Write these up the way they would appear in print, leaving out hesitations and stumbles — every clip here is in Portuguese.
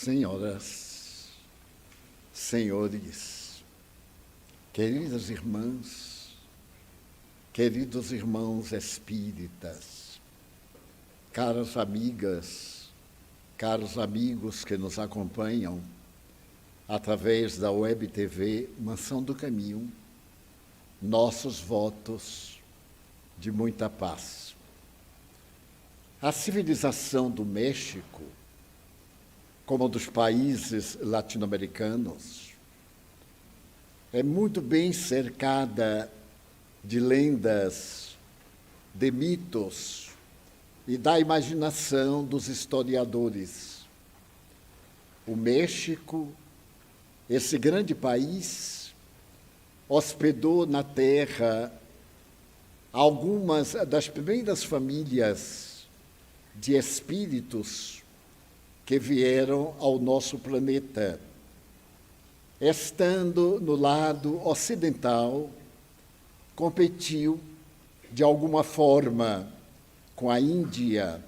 Senhoras, senhores, queridas irmãs, queridos irmãos espíritas, caras amigas, caros amigos que nos acompanham através da Web TV Mansão do Caminho, nossos votos de muita paz. A civilização do México, como dos países latino-americanos, é muito bem cercada de lendas, de mitos e da imaginação dos historiadores. O México, esse grande país, hospedou na terra algumas das primeiras famílias de espíritos que vieram ao nosso planeta. Estando no lado ocidental, competiu, de alguma forma, com a Índia,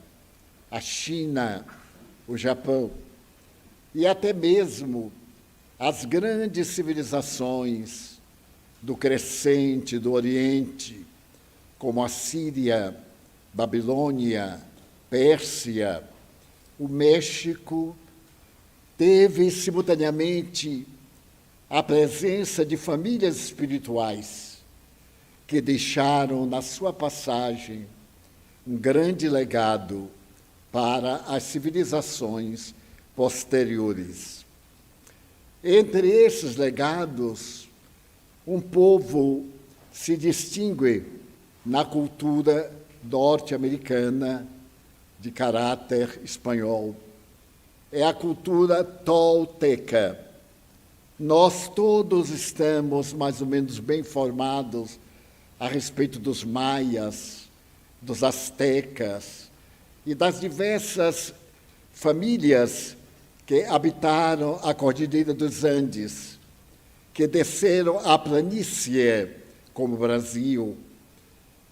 a China, o Japão, e até mesmo as grandes civilizações do crescente, do Oriente, como a Síria, Babilônia, Pérsia. O México teve simultaneamente a presença de famílias espirituais que deixaram na sua passagem um grande legado para as civilizações posteriores. Entre esses legados, um povo se distingue na cultura norte-americana de caráter espanhol. É a cultura tolteca. Nós todos estamos mais ou menos bem informados a respeito dos maias, dos astecas e das diversas famílias que habitaram a Cordilheira dos Andes, que desceram a planície, como o Brasil.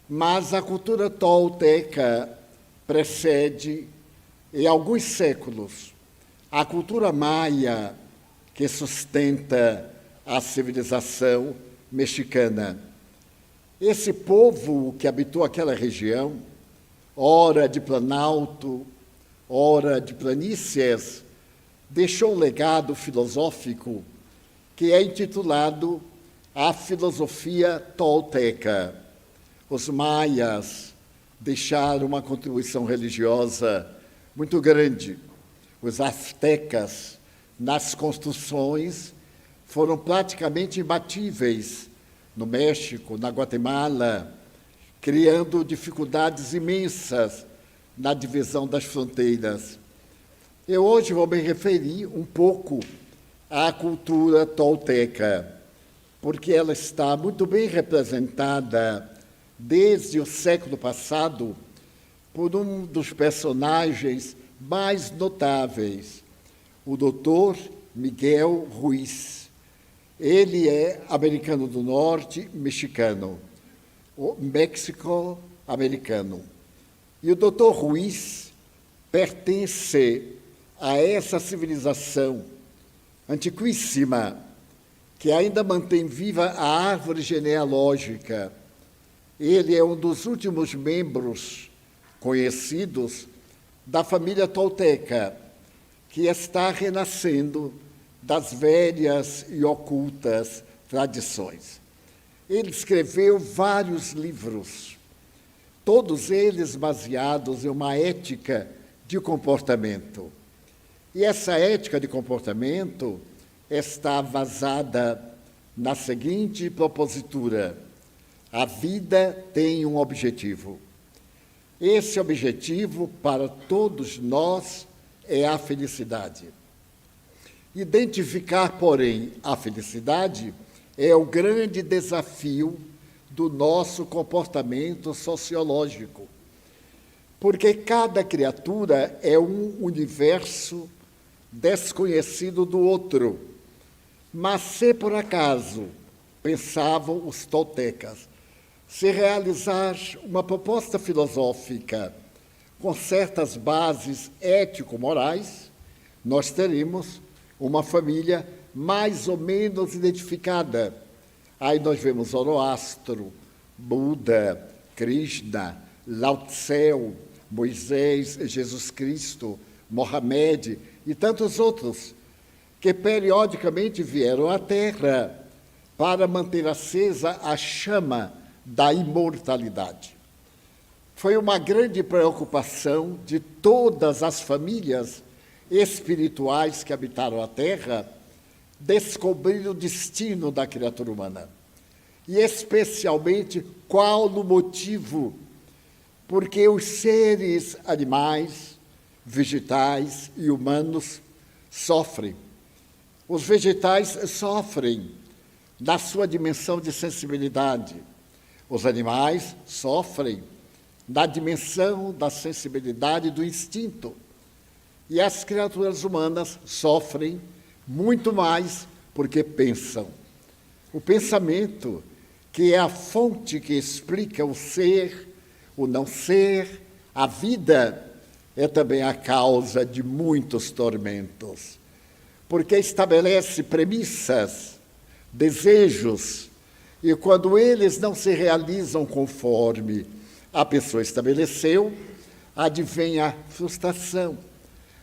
Mas a cultura tolteca precede, em alguns séculos, a cultura maia que sustenta a civilização mexicana. Esse povo que habitou aquela região, ora de planalto, ora de planícies, deixou um legado filosófico que é intitulado A Filosofia Tolteca. Os maias deixaram uma contribuição religiosa muito grande. Os astecas, nas construções, foram praticamente imbatíveis no México, na Guatemala, criando dificuldades imensas na divisão das fronteiras. Eu hoje vou me referir um pouco à cultura tolteca, porque ela está muito bem representada desde o século passado por um dos personagens mais notáveis, o Dr. Miguel Ruiz. Ele é americano do Norte, mexicano, o México-americano. E o Dr. Ruiz pertence a essa civilização antiquíssima que ainda mantém viva a árvore genealógica. Ele é um dos últimos membros conhecidos da família tolteca, que está renascendo das velhas e ocultas tradições. Ele escreveu vários livros, todos eles baseados em uma ética de comportamento. E essa ética de comportamento está vazada na seguinte propositura: a vida tem um objetivo. Esse objetivo, para todos nós, é a felicidade. Identificar, porém, a felicidade é o grande desafio do nosso comportamento sociológico, porque cada criatura é um universo desconhecido do outro. Mas se por acaso, pensavam os toltecas, se realizar uma proposta filosófica com certas bases ético-morais, nós teremos uma família mais ou menos identificada. Aí nós vemos Zoroastro, Buda, Krishna, Lao Tse, Moisés, Jesus Cristo, Mohamed e tantos outros, que periodicamente vieram à Terra para manter acesa a chama da imortalidade. Foi uma grande preocupação de todas as famílias espirituais que habitaram a Terra descobrir o destino da criatura humana. E especialmente qual o motivo, porque os seres animais, vegetais e humanos sofrem. Os vegetais sofrem na sua dimensão de sensibilidade. Os animais sofrem na dimensão da sensibilidade do instinto. E as criaturas humanas sofrem muito mais porque pensam. O pensamento, que é a fonte que explica o ser, o não ser, a vida, é também a causa de muitos tormentos, porque estabelece premissas, desejos, e quando eles não se realizam conforme a pessoa estabeleceu, advém a frustração,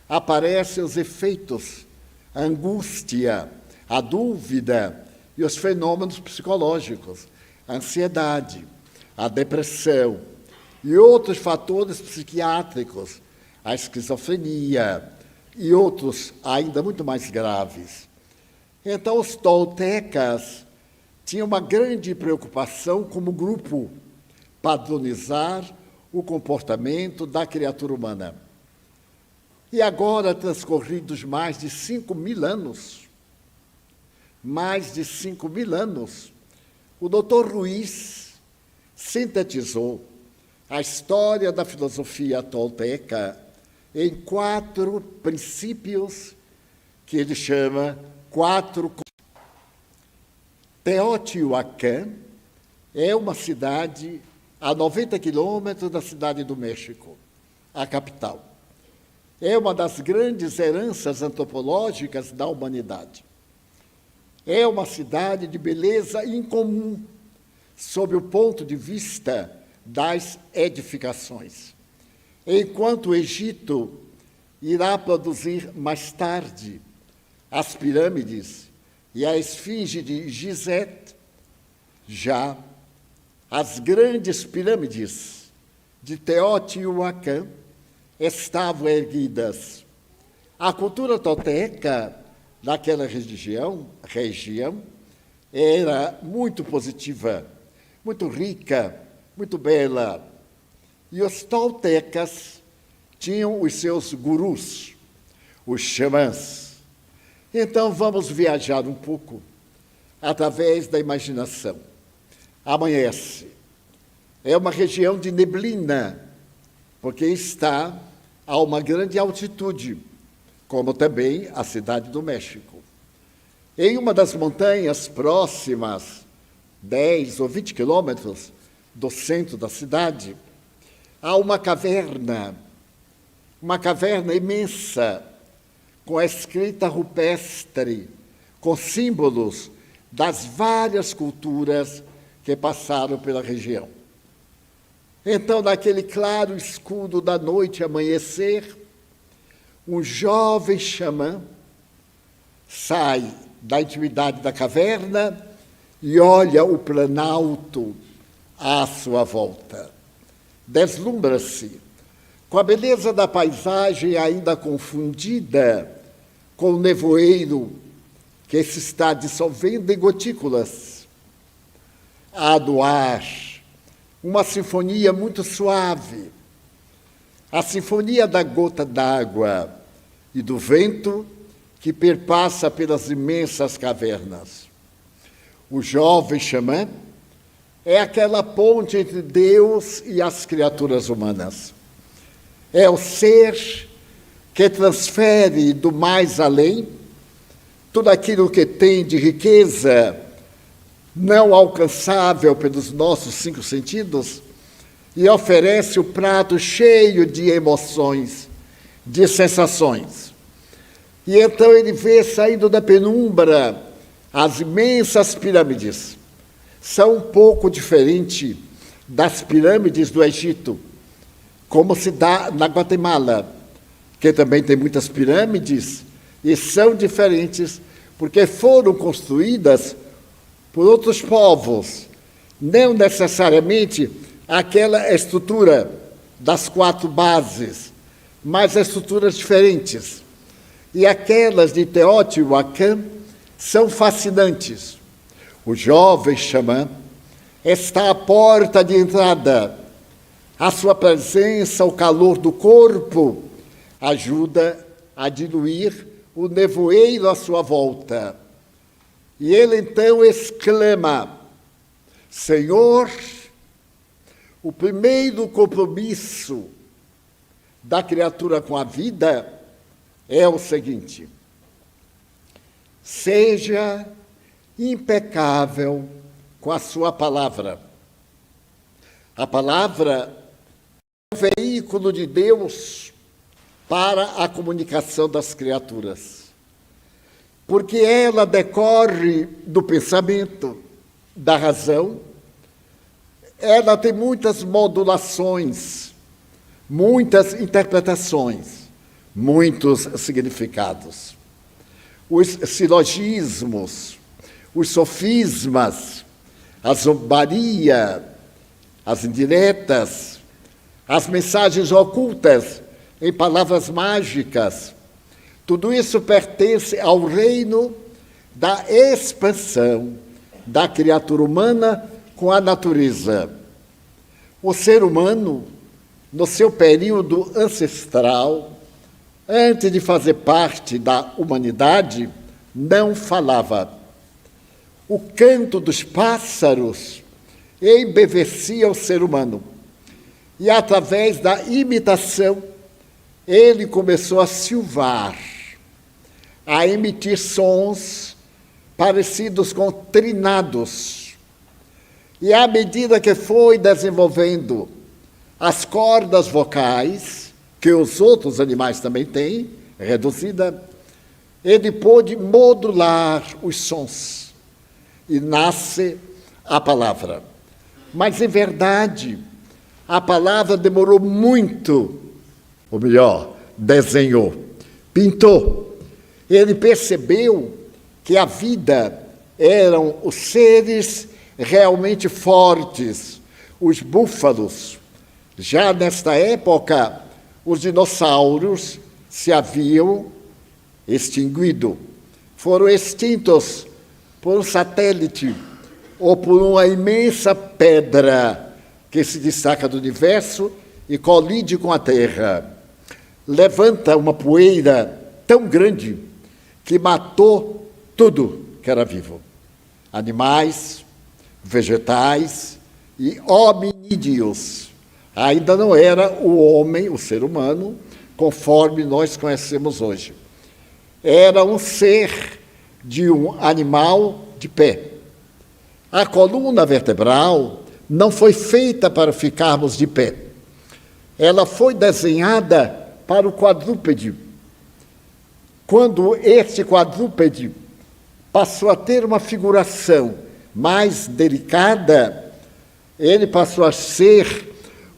aparecem os efeitos, a angústia, a dúvida e os fenômenos psicológicos, a ansiedade, a depressão e outros fatores psiquiátricos, a esquizofrenia e outros ainda muito mais graves. Então, os toltecas tinham uma grande preocupação como grupo, padronizar o comportamento da criatura humana. E agora, transcorridos mais de 5.000 anos, o Dr. Ruiz sintetizou a história da filosofia tolteca em 4 princípios que ele chama 4. Teotihuacan é uma cidade a 90 quilômetros da cidade do México, a capital. É uma das grandes heranças antropológicas da humanidade. É uma cidade de beleza incomum, sob o ponto de vista das edificações. Enquanto o Egito irá produzir mais tarde as pirâmides e a esfinge de Gizé, já as grandes pirâmides de Teotihuacan estavam erguidas. A cultura tolteca daquela região era muito positiva, muito rica, muito bela. E os toltecas tinham os seus gurus, os xamãs. Então vamos viajar um pouco através da imaginação. Amanhece. É uma região de neblina, porque está a uma grande altitude, como também a cidade do México. Em uma das montanhas próximas, 10 ou 20 quilômetros do centro da cidade, há uma caverna imensa, com a escrita rupestre, com símbolos das várias culturas que passaram pela região. Então, naquele claro escuro da noite amanhecer, um jovem xamã sai da intimidade da caverna e olha o planalto à sua volta. Deslumbra-se com a beleza da paisagem ainda confundida com o nevoeiro que se está dissolvendo em gotículas. Há no ar uma sinfonia muito suave, a sinfonia da gota d'água e do vento que perpassa pelas imensas cavernas. O jovem xamã é aquela ponte entre Deus e as criaturas humanas. É o ser que transfere do mais além tudo aquilo que tem de riqueza não alcançável pelos nossos 5 sentidos e oferece o prato cheio de emoções, de sensações. E então ele vê saindo da penumbra as imensas pirâmides. São um pouco diferentes das pirâmides do Egito, como se dá na Guatemala, que também tem muitas pirâmides, e são diferentes porque foram construídas por outros povos, não necessariamente aquela estrutura das 4 bases, mas estruturas diferentes. E aquelas de Teotihuacan são fascinantes. O jovem xamã está à porta de entrada. A sua presença, o calor do corpo, ajuda a diluir o nevoeiro à sua volta. E ele então exclama: Senhor, o primeiro compromisso da criatura com a vida é o seguinte: seja impecável com a sua palavra. A palavra é o veículo de Deus para a comunicação das criaturas, porque ela decorre do pensamento, da razão, ela tem muitas modulações, muitas interpretações, muitos significados. Os silogismos, os sofismas, a zombaria, as indiretas, as mensagens ocultas em palavras mágicas, tudo isso pertence ao reino da expansão da criatura humana com a natureza. O ser humano, no seu período ancestral, antes de fazer parte da humanidade, não falava. O canto dos pássaros embevecia o ser humano. E, através da imitação, ele começou a silvar, a emitir sons parecidos com trinados. E, à medida que foi desenvolvendo as cordas vocais, que os outros animais também têm, reduzida, ele pôde modular os sons. E nasce a palavra. Mas, em verdade, a palavra demorou muito, ou melhor, desenhou, pintou. Ele percebeu que a vida eram os seres realmente fortes, os búfalos. Já nesta época, os dinossauros se haviam extinguido. Foram extintos por um satélite ou por uma imensa pedra que se destaca do universo e colide com a Terra. Levanta uma poeira tão grande que matou tudo que era vivo. Animais, vegetais e hominídeos. Ainda não era o homem, o ser humano, conforme nós conhecemos hoje. Era um ser de um animal de pé. A coluna vertebral não foi feita para ficarmos de pé. Ela foi desenhada para o quadrúpede. Quando este quadrúpede passou a ter uma figuração mais delicada, ele passou a ser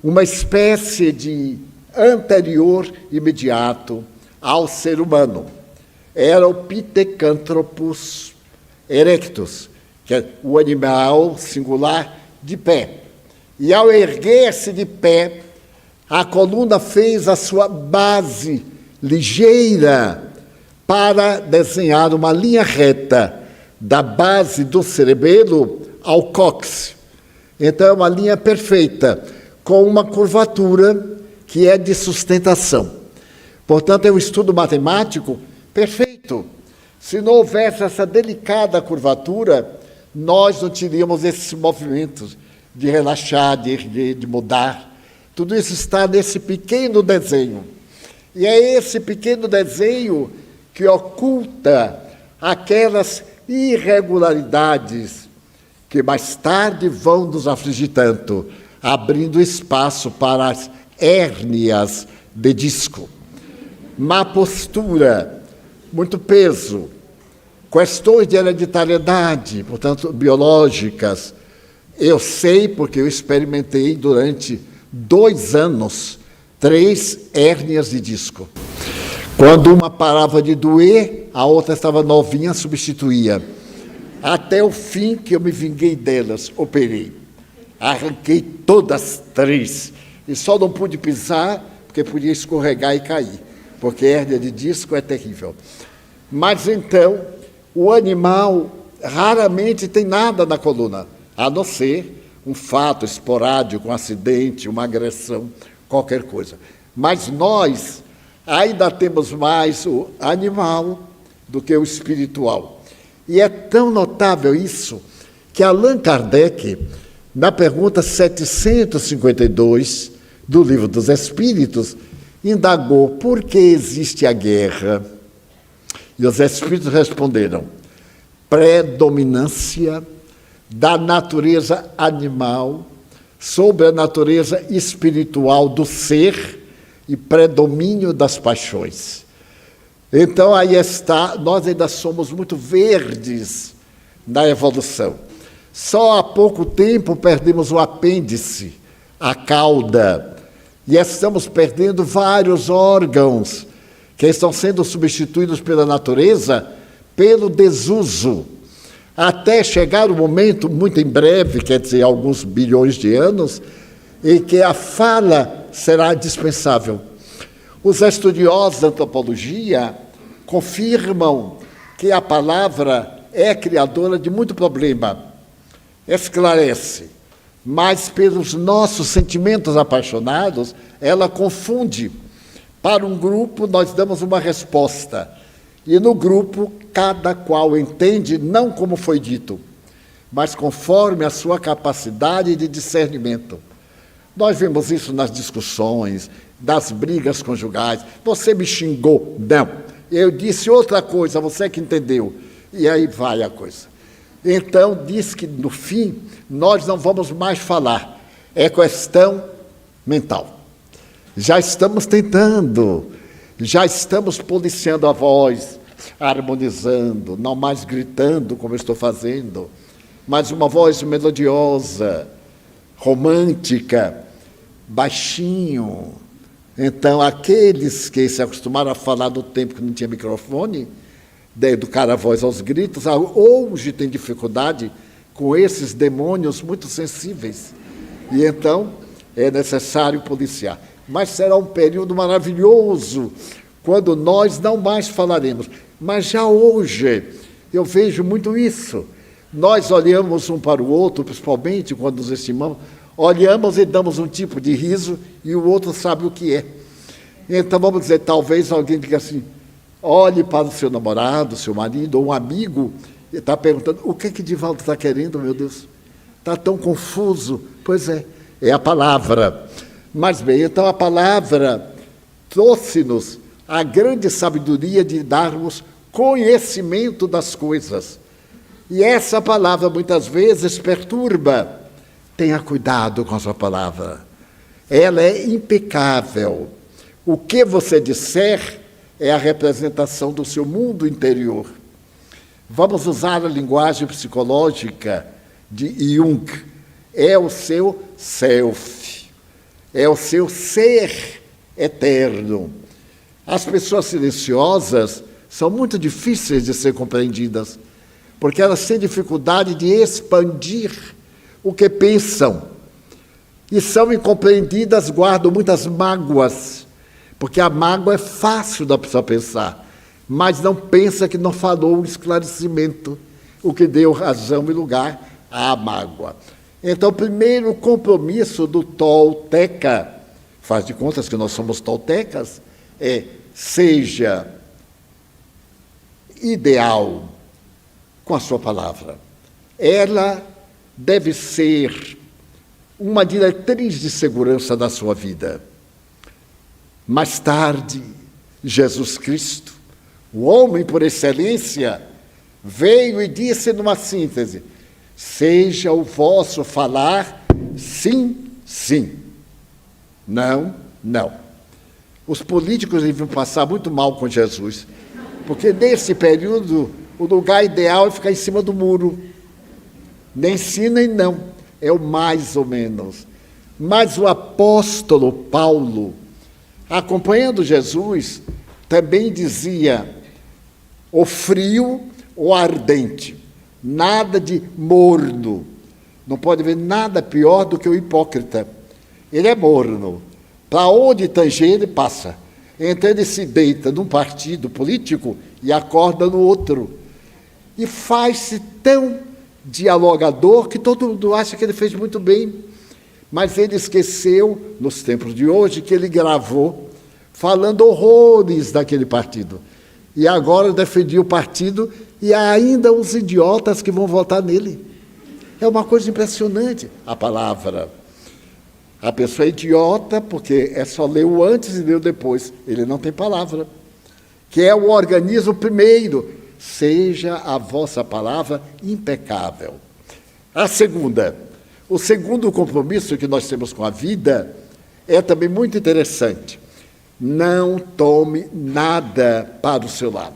uma espécie de anterior imediato ao ser humano. Era o Pithecanthropus erectus, que é o animal singular de pé. E ao erguer-se de pé, a coluna fez a sua base ligeira para desenhar uma linha reta da base do cerebelo ao cóccix. Então, é uma linha perfeita, com uma curvatura que é de sustentação. Portanto, é um estudo matemático perfeito. Se não houvesse essa delicada curvatura, nós não teríamos esses movimentos de relaxar, de erguer, de mudar. Tudo isso está nesse pequeno desenho. E é esse pequeno desenho que oculta aquelas irregularidades que mais tarde vão nos afligir tanto, abrindo espaço para as hérnias de disco. Má postura, muito peso. Questões de hereditariedade, portanto, biológicas. Eu sei porque eu experimentei durante 2 anos 3 hérnias de disco. Quando uma parava de doer, a outra estava novinha, substituía. Até o fim que eu me vinguei delas, operei. Arranquei todas 3. E só não pude pisar, porque podia escorregar e cair. Porque hérnia de disco é terrível. Mas então, o animal raramente tem nada na coluna, a não ser um fato esporádico, um acidente, uma agressão, qualquer coisa. Mas nós ainda temos mais o animal do que o espiritual. E é tão notável isso, que Allan Kardec, na pergunta 752 do Livro dos Espíritos, indagou por que existe a guerra. E os Espíritos responderam: predominância da natureza animal sobre a natureza espiritual do ser e predomínio das paixões. Então, aí está, nós ainda somos muito verdes na evolução. Só há pouco tempo perdemos o apêndice, a cauda, e estamos perdendo vários órgãos que estão sendo substituídos pela natureza pelo desuso, até chegar o momento, muito em breve, quer dizer, alguns bilhões de anos, em que a fala será dispensável. Os estudiosos da antropologia confirmam que a palavra é criadora de muito problema, esclarece, mas pelos nossos sentimentos apaixonados, ela confunde. Para um grupo, nós damos uma resposta, e no grupo, cada qual entende não como foi dito, mas conforme a sua capacidade de discernimento. Nós vemos isso nas discussões, das brigas conjugais. Você me xingou? Não. Eu disse outra coisa, você que entendeu. E aí vai a coisa. Então, diz que, no fim, nós não vamos mais falar. É questão mental. Já estamos tentando, já estamos policiando a voz, harmonizando, não mais gritando como eu estou fazendo, mas uma voz melodiosa, romântica, baixinho. Então, aqueles que se acostumaram a falar do tempo que não tinha microfone, de educar a voz aos gritos, hoje tem dificuldade com esses demônios muito sensíveis. E então, é necessário policiar. Mas será um período maravilhoso, quando nós não mais falaremos. Mas já hoje, eu vejo muito isso. Nós olhamos um para o outro, principalmente quando nos estimamos, olhamos e damos um tipo de riso e o outro sabe o que é. Então, vamos dizer, talvez alguém diga assim, olhe para o seu namorado, seu marido, ou um amigo, e está perguntando, o que Divaldo está querendo, meu Deus? Está tão confuso. Pois é a palavra. Mas bem, então a palavra trouxe-nos a grande sabedoria de darmos conhecimento das coisas. E essa palavra muitas vezes perturba. Tenha cuidado com a sua palavra. Ela é impecável. O que você disser é a representação do seu mundo interior. Vamos usar a linguagem psicológica de Jung. É o seu self. É o seu ser eterno. As pessoas silenciosas são muito difíceis de ser compreendidas, porque elas têm dificuldade de expandir o que pensam. E são incompreendidas, guardam muitas mágoas, porque a mágoa é fácil da pessoa pensar, mas não pensa que não falou um esclarecimento, o que deu razão e lugar à mágoa. Então, o primeiro compromisso do tolteca, faz de contas que nós somos toltecas, seja ideal com a sua palavra. Ela deve ser uma diretriz de segurança da sua vida. Mais tarde, Jesus Cristo, o homem por excelência, veio e disse numa síntese, seja o vosso falar sim, sim, não, não. Os políticos deviam passar muito mal com Jesus, Porque nesse período o lugar ideal é ficar em cima do muro. Nem sim, nem não. É o mais ou menos. Mas o apóstolo Paulo, acompanhando Jesus, também dizia o frio ou ardente, nada de morno. Não pode haver nada pior do que o hipócrita. Ele é morno. Para onde tanger, ele passa. Então ele se deita num partido político e acorda no outro. E faz-se tão dialogador que todo mundo acha que ele fez muito bem. Mas ele esqueceu, nos tempos de hoje, que ele gravou falando horrores daquele partido. E agora defendia o partido e ainda os idiotas que vão votar nele. É uma coisa impressionante a palavra. A pessoa é idiota porque é só ler o antes e ler o depois. Ele não tem palavra. Que é o organismo primeiro. Seja a vossa palavra impecável. A segunda, o segundo compromisso que nós temos com a vida é também muito interessante. Não tome nada para o seu lado.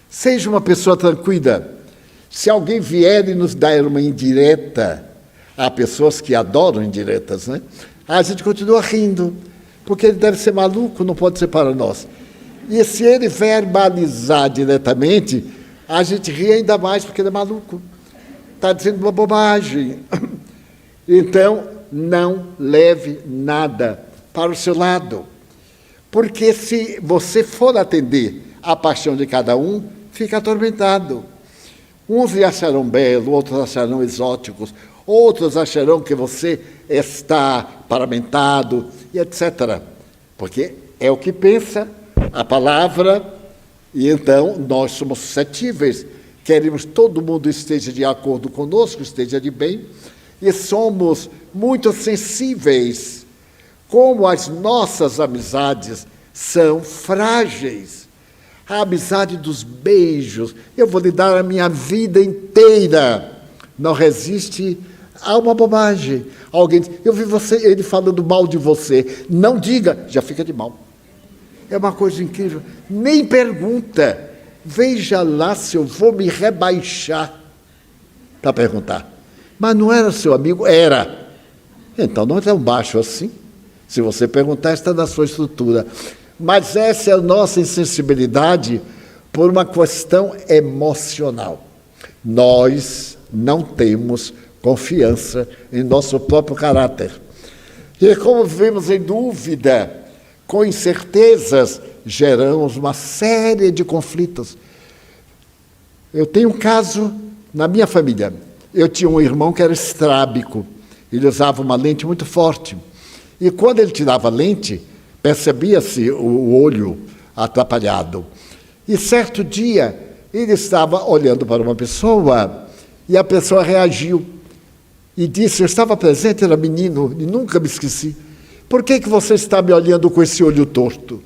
Seja uma pessoa tranquila. Se alguém vier e nos dar uma indireta, há pessoas que adoram indiretas, né? A gente continua rindo, porque ele deve ser maluco, não pode ser para nós. E se ele verbalizar diretamente, a gente ri ainda mais, porque ele é maluco. Está dizendo uma bobagem. Então, não leve nada para o seu lado. Porque se você for atender a paixão de cada um, fica atormentado. Uns lhe acharão belo, outros acharão exóticos, outros acharão que você está paramentado, e etc. Porque é o que pensa a palavra, e então nós somos suscetíveis, queremos que todo mundo esteja de acordo conosco, esteja de bem, e somos muito sensíveis, como as nossas amizades são frágeis. A amizade dos beijos, eu vou lhe dar a minha vida inteira, não resiste a uma bobagem. Alguém diz, eu vi ele falando mal de você, não diga, já fica de mal. É uma coisa incrível, nem pergunta, veja lá se eu vou me rebaixar para perguntar. Mas não era seu amigo? Era. Então não é tão baixo assim. Se você perguntar, está na sua estrutura. Mas essa é a nossa insensibilidade por uma questão emocional. Nós não temos confiança em nosso próprio caráter. E como vivemos em dúvida, com incertezas, geramos uma série de conflitos. Eu tenho um caso na minha família. Eu tinha um irmão que era estrábico. Ele usava uma lente muito forte. E quando ele tirava a lente, percebia-se o olho atrapalhado. E certo dia, ele estava olhando para uma pessoa e a pessoa reagiu e disse, eu estava presente, era menino, e nunca me esqueci. Por que você está me olhando com esse olho torto?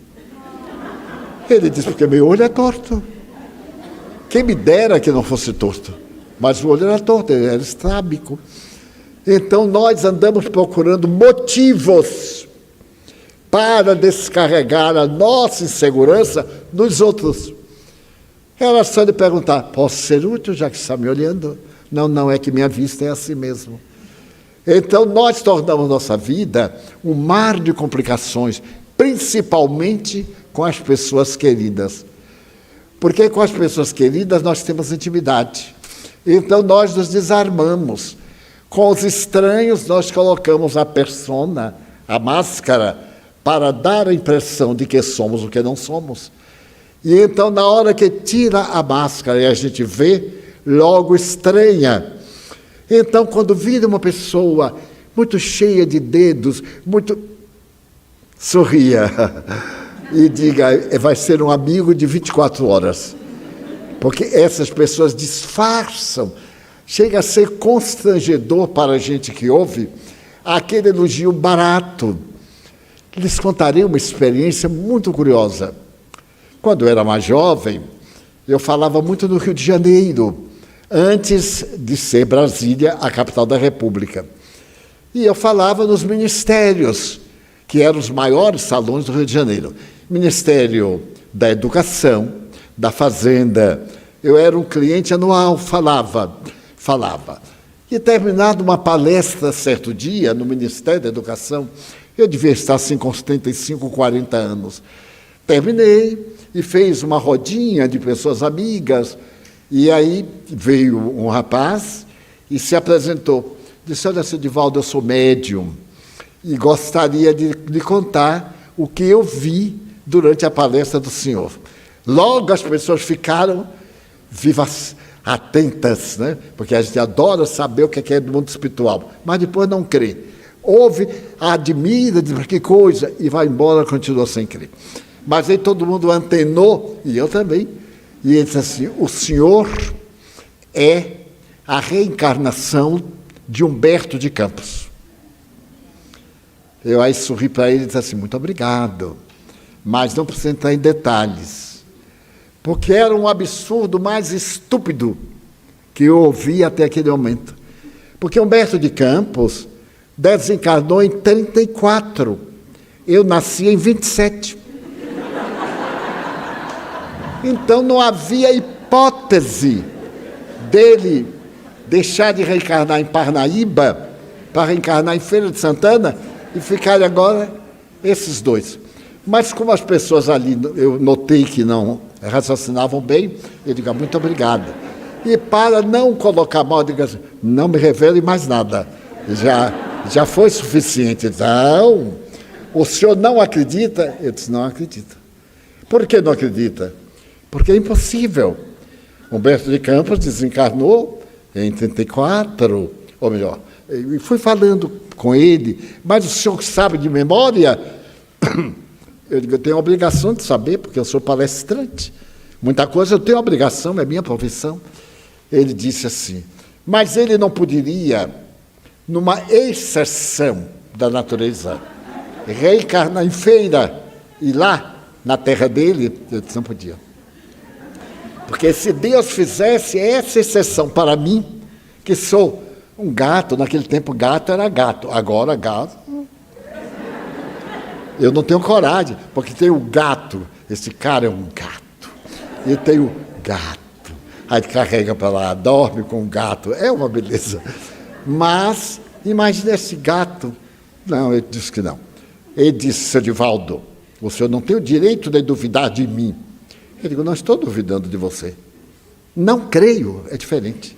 Ele disse, porque meu olho é torto. Quem me dera que não fosse torto. Mas o olho era torto, ele era estrábico. Então nós andamos procurando motivos para descarregar a nossa insegurança nos outros. Era só lhe perguntar, posso ser útil já que está me olhando? Não, não, é que minha vista é assim mesmo. Então nós tornamos nossa vida um mar de complicações, principalmente com as pessoas queridas. Porque com as pessoas queridas nós temos intimidade. Então nós nos desarmamos. Com os estranhos nós colocamos a persona, a máscara, para dar a impressão de que somos o que não somos. E então, na hora que tira a máscara e a gente vê, logo estranha. Então, quando vira uma pessoa muito cheia de dedos, muito... sorria e diga, vai ser um amigo de 24 horas. Porque essas pessoas disfarçam. Chega a ser constrangedor para a gente que ouve aquele elogio barato. Lhes contarei uma experiência muito curiosa. Quando eu era mais jovem, eu falava muito no Rio de Janeiro, antes de ser Brasília a capital da República. E eu falava nos ministérios, que eram os maiores salões do Rio de Janeiro. Ministério da Educação, da Fazenda. Eu era um cliente anual, falava. E terminado uma palestra certo dia no Ministério da Educação, eu devia estar assim com uns 35, 40 anos. Terminei e fez uma rodinha de pessoas amigas, e aí veio um rapaz e se apresentou. Disse: olha, seu Divaldo, eu sou médium e gostaria de lhe contar o que eu vi durante a palestra do senhor. Logo as pessoas ficaram vivas, atentas, né? Porque a gente adora saber o que é do mundo espiritual, mas depois não crê. Ouve, admira, diz: que coisa, e vai embora, continua sem crer. Mas aí todo mundo antenou, e eu também, e ele disse assim: o senhor é a reencarnação de Humberto de Campos. Eu aí sorri para ele e disse assim: muito obrigado, mas não precisa entrar em detalhes, porque era um absurdo mais estúpido que eu ouvi até aquele momento. Porque Humberto de Campos desencarnou em 34, eu nasci em 27. Então não havia hipótese dele deixar de reencarnar em Parnaíba para reencarnar em Feira de Santana e ficar agora esses dois. Mas como as pessoas ali, eu notei que não raciocinavam bem, eu digo: muito obrigado. E para não colocar mal, eu digo assim: não me revele mais nada, já foi suficiente. Não, o senhor não acredita? Eu disse: não acredito. Por que não acredita? Porque é impossível. Humberto de Campos desencarnou em 34, ou melhor, e fui falando com ele: mas o senhor sabe de memória? Eu digo: eu tenho a obrigação de saber, porque eu sou palestrante. Muita coisa eu tenho a obrigação, é minha profissão. Ele disse assim: mas ele não poderia, numa exceção da natureza, reencarnar em Feira e lá, na terra dele? Eu disse: não podia. Porque se Deus fizesse essa exceção para mim, que sou um gato, naquele tempo gato era gato, agora gato, eu não tenho coragem, porque tem o gato, esse cara é um gato, e tem o gato, aí carrega para lá, dorme com o gato, é uma beleza. Mas, imagina esse gato. Não, ele disse que não. Ele disse: seu Divaldo, o senhor não tem o direito de duvidar de mim. Eu digo: não estou duvidando de você. Não creio, é diferente.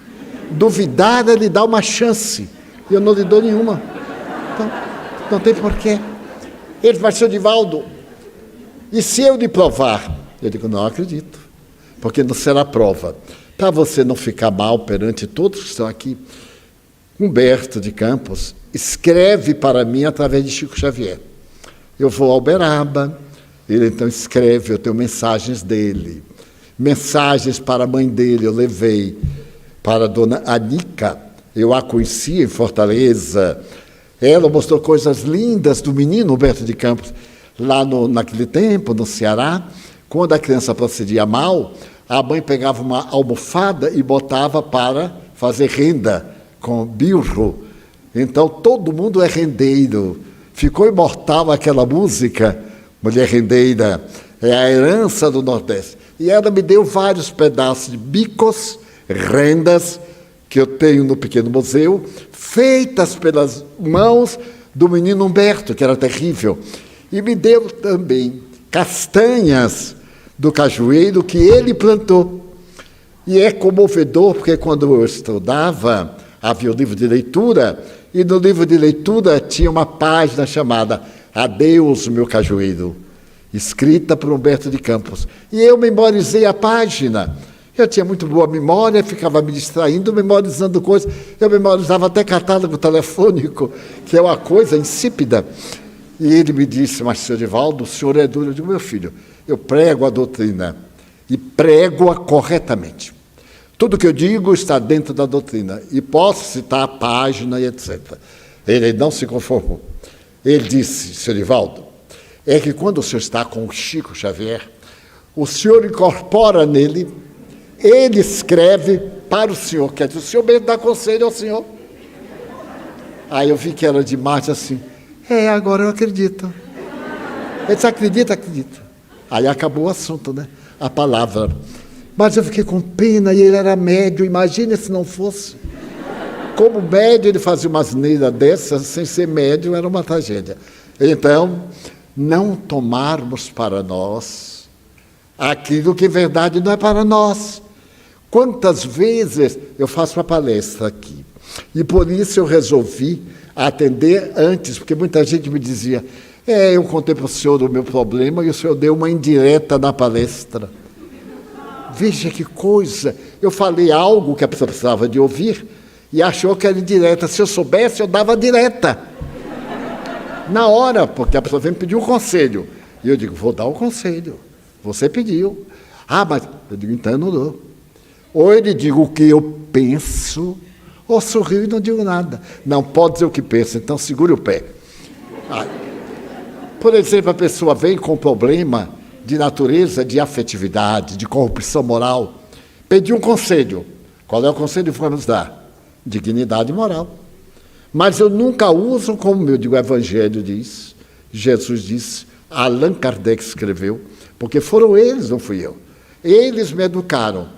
Duvidar é lhe dar uma chance, e eu não lhe dou nenhuma. Então, não tem porquê. Ele disse: mas, seu Divaldo, e se eu lhe provar? Eu digo: não acredito, porque não será prova. Para você não ficar mal perante todos que estão aqui, Humberto de Campos escreve para mim através de Chico Xavier. Eu vou ao Uberaba, ele então escreve, eu tenho mensagens dele. Mensagens para a mãe dele eu levei, para a dona Anica, eu a conheci em Fortaleza. Ela mostrou coisas lindas do menino Humberto de Campos, lá naquele tempo, no Ceará. Quando a criança procedia mal, a mãe pegava uma almofada e botava para fazer renda com birro. Então todo mundo é rendeiro. Ficou imortal aquela música, Mulher Rendeira, é a herança do Nordeste. E ela me deu vários pedaços de bicos, rendas, que eu tenho no pequeno museu, feitas pelas mãos do menino Humberto, que era terrível. E me deu também castanhas do cajueiro que ele plantou. E é comovedor, porque quando eu estudava, havia o livro de leitura, e no livro de leitura tinha uma página chamada Adeus, meu cajueiro, escrita por Humberto de Campos. E eu memorizei a página. Eu tinha muito boa memória, ficava me distraindo, memorizando coisas. Eu memorizava até catálogo telefônico, que é uma coisa insípida. E ele me disse: mas, senhor Divaldo, o senhor é duro. Eu digo: meu filho, eu prego a doutrina e prego-a corretamente. Tudo que eu digo está dentro da doutrina, e posso citar a página e etc. Ele não se conformou. Ele disse: senhor Divaldo, é que quando o senhor está com o Chico Xavier, o senhor incorpora nele, ele escreve para o senhor, quer dizer, o senhor mesmo dá conselho ao senhor. Aí eu vi que era demais, assim: agora eu acredito. Ele disse: acredita, acredita. Aí acabou o assunto, né? A palavra. Mas eu fiquei com pena e ele era médio, imagina se não fosse. Como médio, ele fazia uma asneira dessas, sem ser médio, era uma tragédia. Então, não tomarmos para nós aquilo que em verdade não é para nós. Quantas vezes eu faço uma palestra aqui, e por isso eu resolvi atender antes, porque muita gente me dizia, eu contei para o senhor o meu problema e o senhor deu uma indireta na palestra. Veja que coisa, eu falei algo que a pessoa precisava de ouvir e achou que era indireta. Se eu soubesse, eu dava direta. Na hora, porque a pessoa vem me pedir um conselho. E eu digo, vou dar o conselho. Você pediu. Mas eu digo, então eu não dou. Ou ele diz o que eu penso, ou sorrio e não digo nada. Não pode dizer o que pensa, então segure o pé. Por exemplo, a pessoa vem com um problema de natureza, de afetividade, de corrupção moral. Pediu um conselho. Qual é o conselho que vamos dar? Dignidade moral. Mas eu nunca uso, como o Evangelho diz, Jesus disse, Allan Kardec escreveu, porque foram eles, não fui eu. Eles me educaram.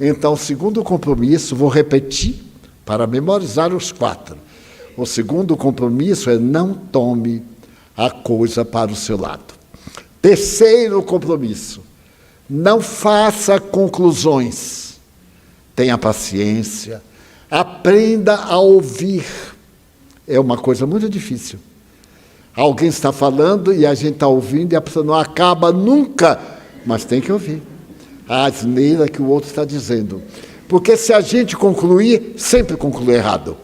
Então, segundo compromisso, vou repetir para memorizar os 4. O segundo compromisso é não tome a coisa para o seu lado. Terceiro compromisso, não faça conclusões. Tenha paciência, aprenda a ouvir. É uma coisa muito difícil. Alguém está falando e a gente está ouvindo e a pessoa não acaba nunca, mas tem que ouvir a asneira que o outro está dizendo. Porque se a gente concluir, sempre conclui errado.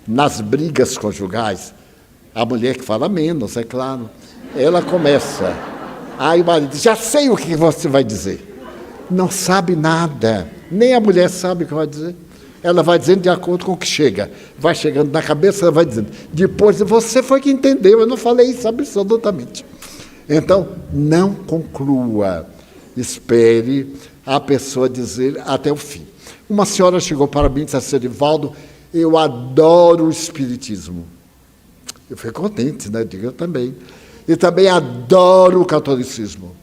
Nas brigas conjugais, a mulher que fala menos, é claro, ela começa. Aí o marido diz, já sei o que você vai dizer. Não sabe nada, nem a mulher sabe o que vai dizer. Ela vai dizendo de acordo com o que chega. Vai chegando na cabeça, ela vai dizendo. Depois, você foi que entendeu, eu não falei isso absolutamente. Então, não conclua. Espere a pessoa dizer até o fim. Uma senhora chegou para mim e disse assim, Edivaldo, eu adoro o espiritismo. Eu fiquei contente, né? Eu digo, eu também. E também adoro o catolicismo.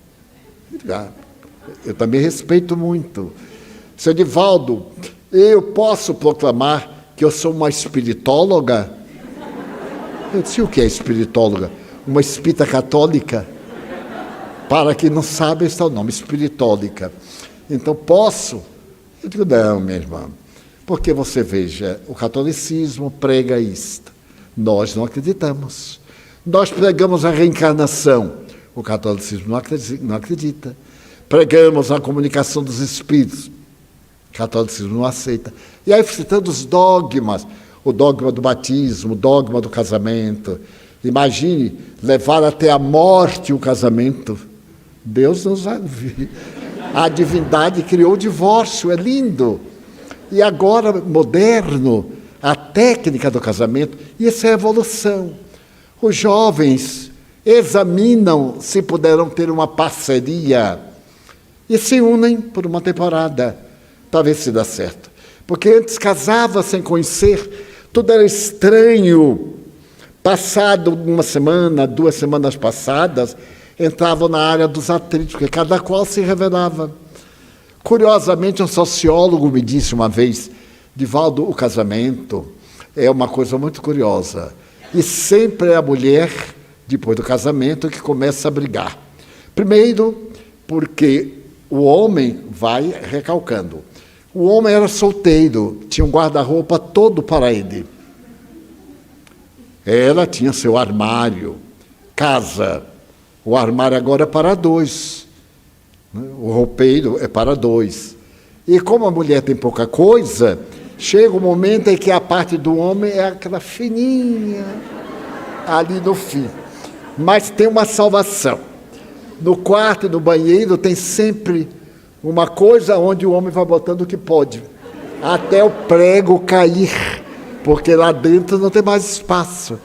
Eu também respeito muito. Seu Edivaldo, eu posso proclamar que eu sou uma espiritóloga? Eu disse, o que é espiritóloga? Uma espírita católica? Para quem não sabe, está o nome, espiritólica. Então, posso? Eu digo, não, minha irmã. Porque você veja, o catolicismo prega isto. Nós não acreditamos. Nós pregamos a reencarnação. O catolicismo não acredita. Pregamos a comunicação dos espíritos. O catolicismo não aceita. E aí, citando os dogmas, o dogma do batismo, o dogma do casamento. Imagine levar até a morte o casamento. Deus nos avisa. A divindade criou o divórcio, é lindo. E agora, moderno, a técnica do casamento, isso é evolução. Os jovens examinam se puderam ter uma parceria e se unem por uma temporada, para ver se dá certo. Porque antes casava sem conhecer, tudo era estranho. Passado uma semana, 2 semanas passadas, entravam na área dos atritos, porque cada qual se revelava. Curiosamente, um sociólogo me disse uma vez, Edivaldo, o casamento é uma coisa muito curiosa. E sempre é a mulher, depois do casamento, que começa a brigar. Primeiro, porque o homem vai recalcando. O homem era solteiro, tinha um guarda-roupa todo para ele. Ela tinha seu armário, casa. O armário agora é para 2. O roupeiro é para 2. E como a mulher tem pouca coisa, chega um momento em que a parte do homem é aquela fininha, ali no fim. Mas tem uma salvação. No quarto e no banheiro tem sempre uma coisa onde o homem vai botando o que pode, até o prego cair, porque lá dentro não tem mais espaço.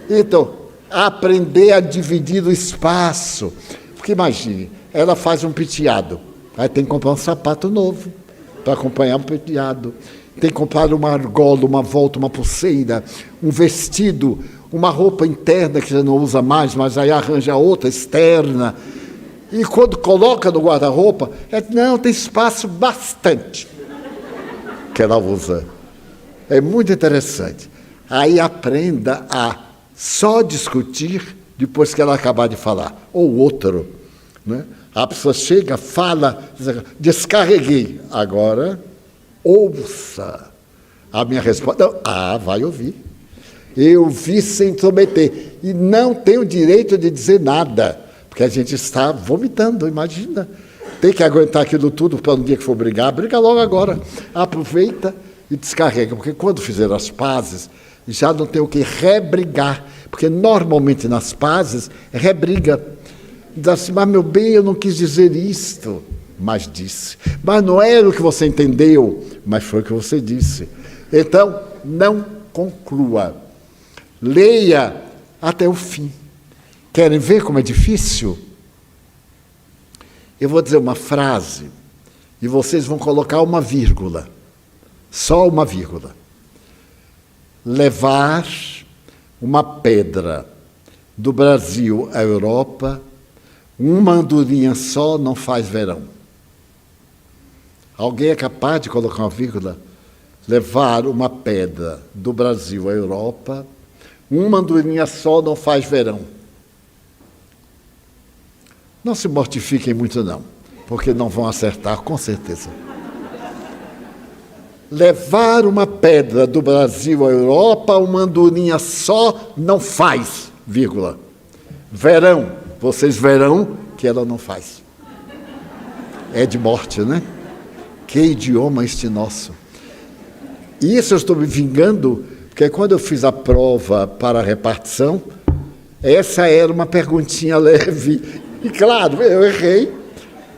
Então, aprender a dividir o espaço. Porque imagine, ela faz um penteado, aí tem que comprar um sapato novo para acompanhar o penteado. Tem que comprar uma argola, uma volta, uma pulseira, um vestido, uma roupa interna que já não usa mais, mas aí arranja outra, externa. E quando coloca no guarda-roupa, não, tem espaço bastante que ela usa. É muito interessante. Aí aprenda a só discutir depois que ela acabar de falar. Ou outro. Né? A pessoa chega, fala, descarreguei. Agora, ouça a minha resposta. Vai ouvir. Eu vi sem intrometer. E não tem o direito de dizer nada, porque a gente está vomitando, imagina. Tem que aguentar aquilo tudo para no dia que for brigar, briga logo agora. Aproveita e descarrega, porque quando fizer as pazes, já não tem o que rebrigar, porque normalmente nas pazes, rebriga. Diz assim, mas meu bem, eu não quis dizer isto, mas disse. Mas não era o que você entendeu, mas foi o que você disse. Então, não conclua. Leia até o fim. Querem ver como é difícil? Eu vou dizer uma frase e vocês vão colocar uma vírgula. Só uma vírgula. Levar uma pedra do Brasil à Europa, uma andorinha só não faz verão. Alguém é capaz de colocar uma vírgula? Levar uma pedra do Brasil à Europa, uma andorinha só não faz verão. Não se mortifiquem muito não, porque não vão acertar, com certeza. Levar uma pedra do Brasil à Europa, uma andorinha só não faz, vírgula. Verão, vocês verão que ela não faz. É de morte, né? Que idioma este nosso. E isso eu estou me vingando, porque quando eu fiz a prova para a repartição, essa era uma perguntinha leve. E claro, eu errei,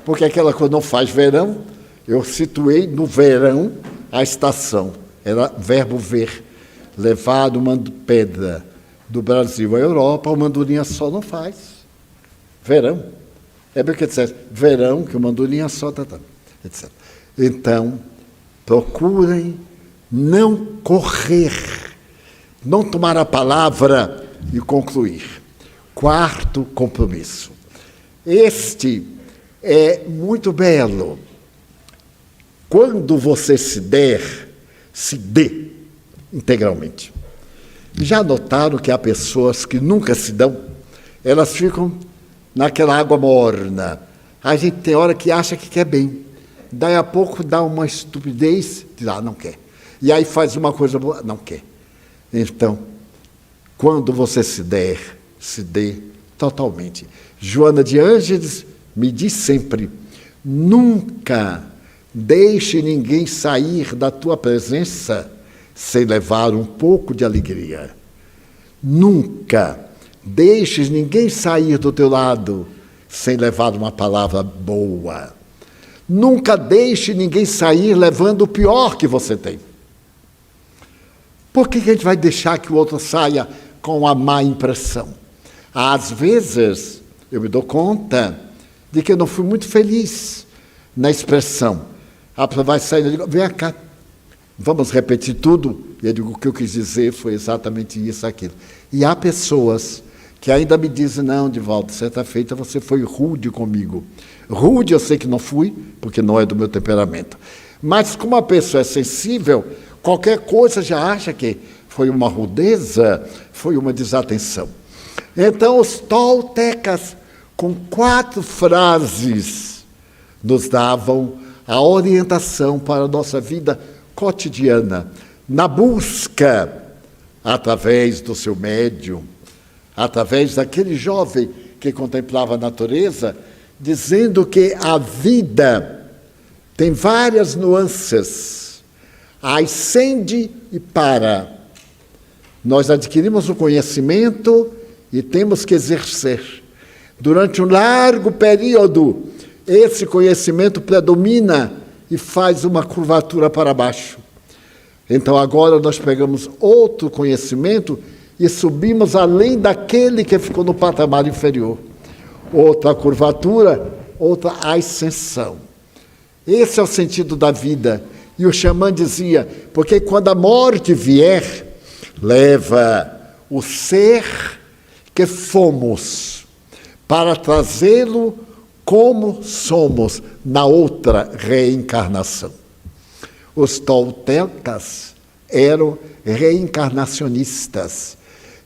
porque aquela coisa não faz verão, eu situei no verão a estação. Era verbo ver. Levar uma pedra do Brasil à Europa, uma andorinha só não faz. Verão. É porque dissesse, verão, que uma andorinha só, etc. Então, procurem não correr, não tomar a palavra e concluir. Quarto compromisso. Este é muito belo. Quando você se der, se dê integralmente. Já notaram que há pessoas que nunca se dão? Elas ficam naquela água morna. A gente tem hora que acha que quer bem. Daí a pouco dá uma estupidez, diz, não quer. E aí faz uma coisa boa, não quer. Então, quando você se der, se dê totalmente. Joana de Ângeles me diz sempre, nunca deixe ninguém sair da tua presença sem levar um pouco de alegria. Nunca deixes ninguém sair do teu lado sem levar uma palavra boa. Nunca deixe ninguém sair levando o pior que você tem. Por que a gente vai deixar que o outro saia com a má impressão? Às vezes, eu me dou conta de que eu não fui muito feliz na expressão. A pessoa vai sair e digo, vem cá, vamos repetir tudo. E eu digo, o que eu quis dizer foi exatamente isso, aquilo. E há pessoas que ainda me dizem, não, Divaldo, certa feita você foi rude comigo. Rude eu sei que não fui, porque não é do meu temperamento. Mas como a pessoa é sensível, qualquer coisa já acha que foi uma rudeza, foi uma desatenção. Então, os toltecas, com 4 frases, nos davam a orientação para a nossa vida cotidiana, na busca, através do seu médium, através daquele jovem que contemplava a natureza, dizendo que a vida tem várias nuances, ascende e para. Nós adquirimos o conhecimento e temos que exercer. Durante um largo período, esse conhecimento predomina e faz uma curvatura para baixo. Então agora nós pegamos outro conhecimento e subimos além daquele que ficou no patamar inferior. Outra curvatura, outra ascensão. Esse é o sentido da vida. E o xamã dizia, porque quando a morte vier, leva o ser que fomos para trazê-lo como somos na outra reencarnação. Os toltecas eram reencarnacionistas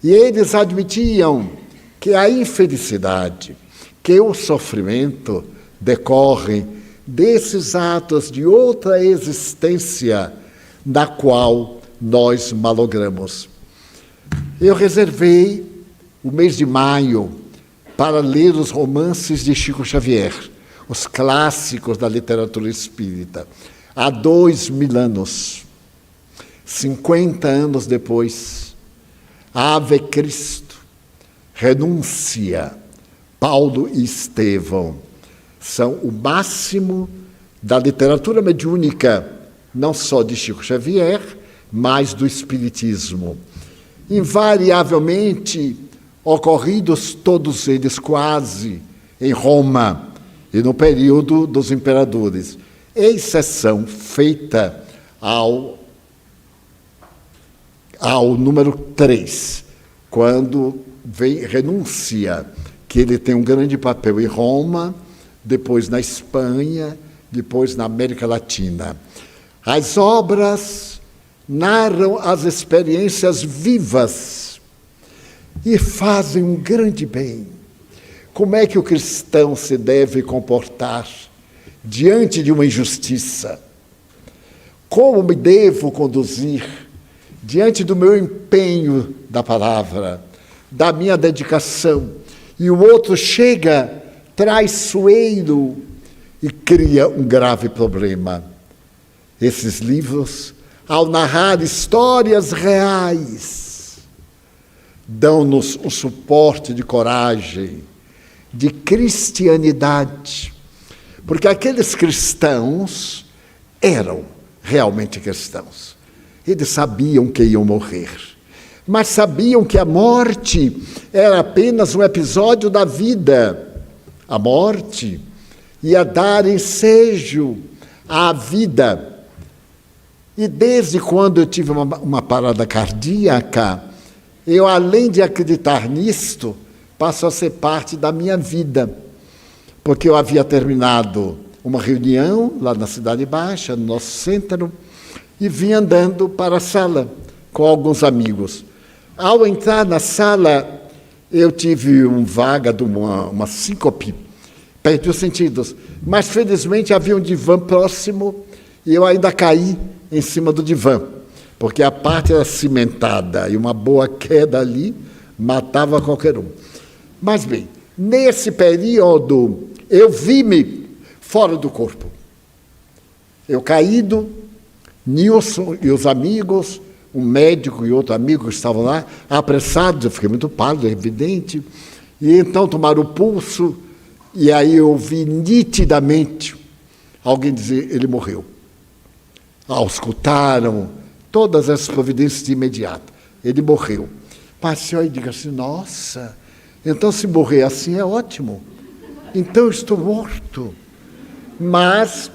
e eles admitiam que a infelicidade, que o sofrimento decorrem desses atos de outra existência na qual nós malogramos. Eu reservei o mês de maio para ler os romances de Chico Xavier, os clássicos da literatura espírita. Há 2000 anos, 50 anos depois, Ave Cristo, Renúncia, Paulo e Estevão são o máximo da literatura mediúnica, não só de Chico Xavier, mas do Espiritismo. Invariavelmente ocorridos todos eles quase em Roma e no período dos imperadores, exceção feita ao número 3, quando vem Renúncia, que ele tem um grande papel em Roma, depois na Espanha, depois na América Latina. As obras narram as experiências vivas e fazem um grande bem. Como é que o cristão se deve comportar diante de uma injustiça? Como me devo conduzir diante do meu empenho da palavra, da minha dedicação, e o outro chega traiçoeiro e cria um grave problema? Esses livros, ao narrar histórias reais, dão-nos o suporte de coragem, de cristianidade, porque aqueles cristãos eram realmente cristãos. Eles sabiam que iam morrer, mas sabiam que a morte era apenas um episódio da vida. A morte ia dar ensejo à vida. E desde quando eu tive uma parada cardíaca, eu, além de acreditar nisto, passou a ser parte da minha vida, porque eu havia terminado uma reunião lá na Cidade Baixa, no nosso centro, e vim andando para a sala com alguns amigos. Ao entrar na sala, eu tive vaga de uma síncope, perdi os sentidos, mas felizmente havia um divã próximo e eu ainda caí em cima do divã, porque a parte era cimentada e uma boa queda ali matava qualquer um. Mas bem, nesse período eu vi-me fora do corpo. Eu caído, Nilson e os amigos, um médico e outro amigo que estavam lá, apressados, eu fiquei muito pálido, evidente, e então tomaram o pulso, e aí eu ouvi nitidamente alguém dizer, ele morreu. Auscultaram todas as providências de imediato. Ele morreu. Mas eu digo assim, nossa, então se morrer assim é ótimo. Então eu estou morto. Mas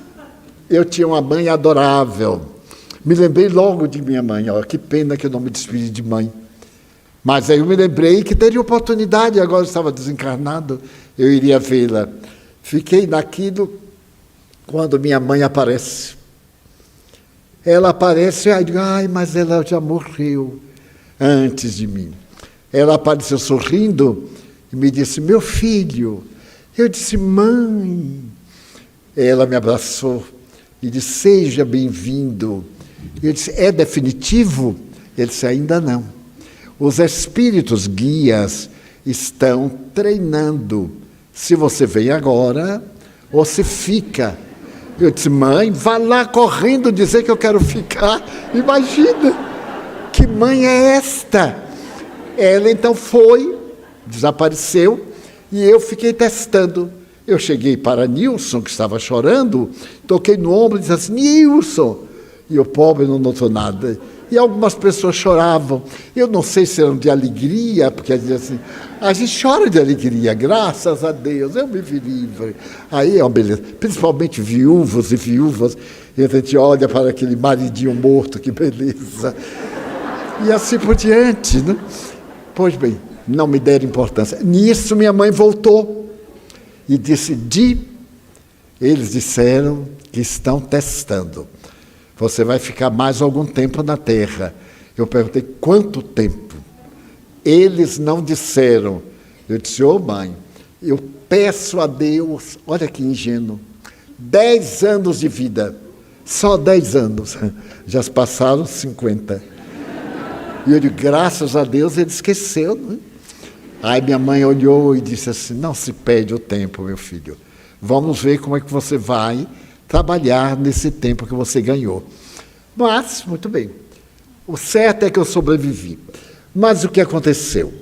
eu tinha uma mãe adorável. Me lembrei logo de minha mãe. Ó, que pena que eu não me despedi de mãe. Mas aí eu me lembrei que teria oportunidade, agora eu estava desencarnado, eu iria vê-la. Fiquei naquilo quando minha mãe aparece. Ela aparece, eu digo, mas ela já morreu antes de mim. Ela apareceu sorrindo e me disse, meu filho. Eu disse, mãe. Ela me abraçou e disse, seja bem-vindo. Eu disse, é definitivo? Ele disse, ainda não. Os espíritos guias estão treinando se você vem agora ou se fica. Eu disse, mãe, vá lá correndo dizer que eu quero ficar. Imagina, que mãe é esta? Ela então foi, desapareceu, e eu fiquei testando. Eu cheguei para Nilson, que estava chorando, toquei no ombro e disse assim, Nilson! E o pobre não notou nada. E algumas pessoas choravam. Eu não sei se eram de alegria, porque assim, a gente chora de alegria, graças a Deus, eu me vi livre. Aí é uma beleza. Principalmente viúvos e viúvas, e a gente olha para aquele maridinho morto, que beleza. E assim por diante, né? Pois bem, não me deram importância. Nisso minha mãe voltou. e decidi. Eles disseram que estão testando. Você vai ficar mais algum tempo na Terra. Eu perguntei, quanto tempo? Eles não disseram. Eu disse, mãe, eu peço a Deus, olha que ingênuo, 10 anos de vida, só 10 anos, já se passaram 50. E eu digo, graças a Deus ele esqueceu, né? Aí minha mãe olhou e disse assim, não se perde o tempo, meu filho. Vamos ver como é que você vai trabalhar nesse tempo que você ganhou. Mas, muito bem, o certo é que eu sobrevivi. Mas o que aconteceu?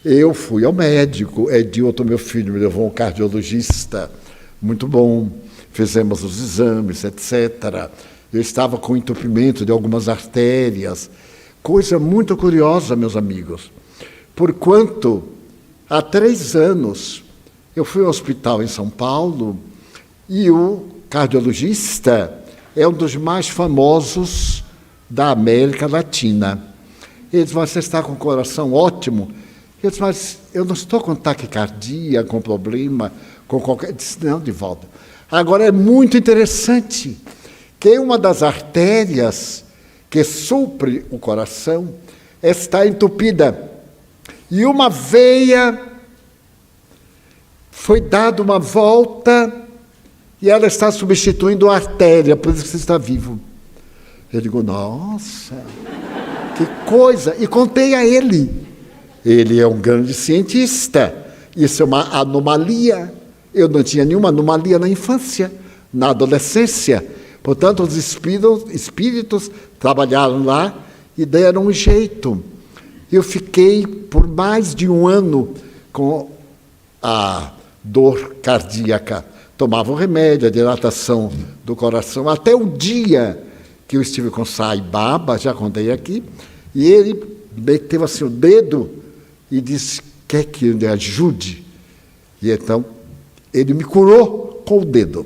Eu fui ao médico, Edilton, meu filho, me levou a um cardiologista, muito bom, fizemos os exames, etc. Eu estava com entupimento de algumas artérias, coisa muito curiosa, meus amigos, porquanto há 3 anos eu fui ao hospital em São Paulo e o cardiologista é um dos mais famosos da América Latina. Ele disse, você está com o coração ótimo? Eu disse, mas eu não estou com taquicardia, com problema, com qualquer... Eu disse, não, Divaldo. Agora, é muito interessante que uma das artérias que supre o coração está entupida. E uma veia foi dada uma volta e ela está substituindo a artéria, por isso que você está vivo. Eu digo, nossa, que coisa! E contei a ele. Ele é um grande cientista. Isso é uma anomalia. Eu não tinha nenhuma anomalia na infância, na adolescência. Portanto, os espíritos trabalharam lá e deram um jeito. Eu fiquei por mais de 1 ano com a dor cardíaca. Tomava um remédio, a dilatação do coração, até o dia que eu estive com Sai Baba, já contei aqui, e ele meteu assim o dedo e disse, quer que eu lhe ajude? E então, ele me curou com o dedo.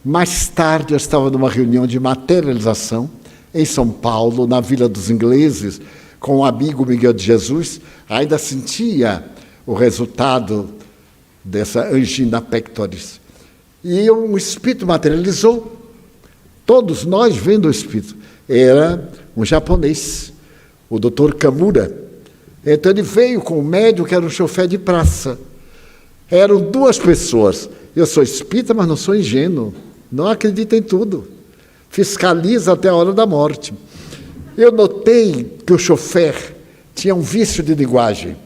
Mais tarde, eu estava numa reunião de materialização em São Paulo, na Vila dos Ingleses, com um amigo Miguel de Jesus, ainda sentia o resultado dessa angina pectoris. E um espírito materializou, todos nós vendo o espírito. Era um japonês, o Dr. Kamura. Então ele veio com o médium que era um chofer de praça. Eram 2 pessoas. Eu sou espírita, mas não sou ingênuo. Não acredito em tudo. Fiscaliza até a hora da morte. Eu notei que o chofer tinha um vício de linguagem.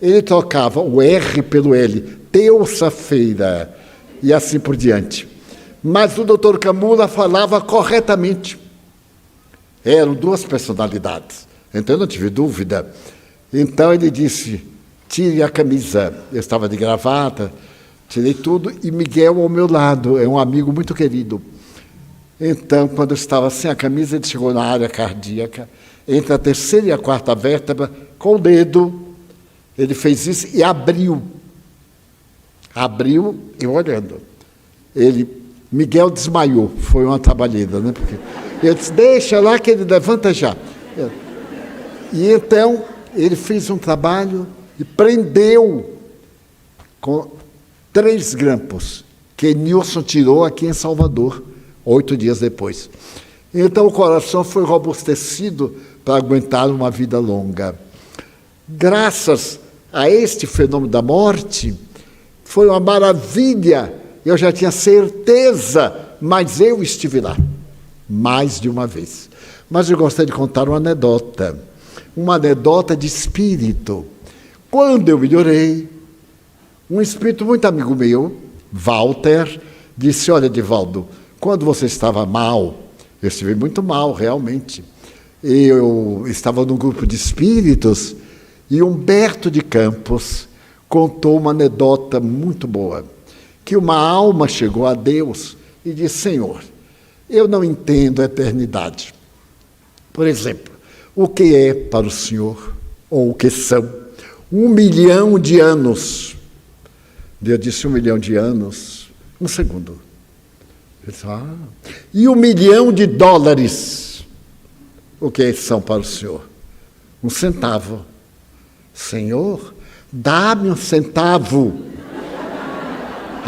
Ele trocava o R pelo L, terça-feira, e assim por diante. Mas o doutor Kamura falava corretamente. Eram 2 personalidades. Então eu não tive dúvida. Então ele disse, tire a camisa. Eu estava de gravata, tirei tudo, e Miguel ao meu lado, é um amigo muito querido. Então, quando eu estava sem a camisa, ele chegou na área cardíaca, entre a 3ª e a 4ª vértebra, com o dedo, ele fez isso e abriu. Abriu, eu olhando. Miguel desmaiou, foi uma trabalheira, né? Porque eu disse, deixa lá que ele levanta já. E então, ele fez um trabalho e prendeu com 3 grampos, que Nilson tirou aqui em Salvador, 8 dias depois. Então o coração foi robustecido para aguentar uma vida longa. Graças a este fenômeno da morte, foi uma maravilha. Eu já tinha certeza, mas eu estive lá, mais de uma vez. Mas eu gostaria de contar uma anedota de espírito. Quando eu melhorei, um espírito muito amigo meu, Walter, disse, olha, Divaldo, quando você estava mal, eu estive muito mal, realmente. Eu estava num grupo de espíritos e Humberto de Campos contou uma anedota muito boa, que uma alma chegou a Deus e disse, Senhor, eu não entendo a eternidade. Por exemplo, o que é para o Senhor, ou o que são, 1 milhão de anos? Deus disse 1 milhão de anos, 1 segundo. Ele disse, e 1 milhão de dólares, o que são para o Senhor? 1 centavo. Senhor, dá-me 1 centavo.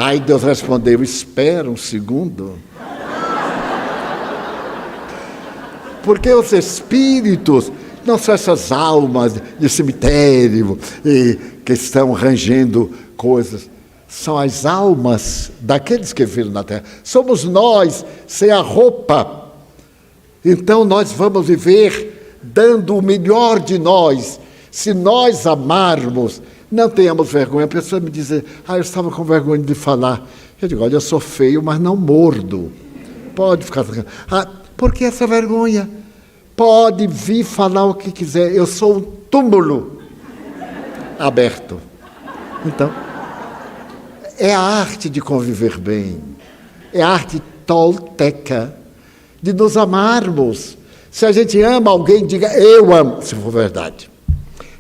Aí Deus respondeu, espera um segundo. Porque os espíritos não são essas almas de cemitério que estão rangendo coisas. São as almas daqueles que viram na terra. Somos nós, sem a roupa. Então nós vamos viver dando o melhor de nós. Se nós amarmos, não tenhamos vergonha. A pessoa me diz, eu estava com vergonha de falar. Eu digo, olha, eu sou feio, mas não mordo. Pode ficar... por que essa vergonha? Pode vir falar o que quiser. Eu sou um túmulo aberto. Então, é a arte de conviver bem. É a arte tolteca de nos amarmos. Se a gente ama alguém, diga, eu amo, se for verdade.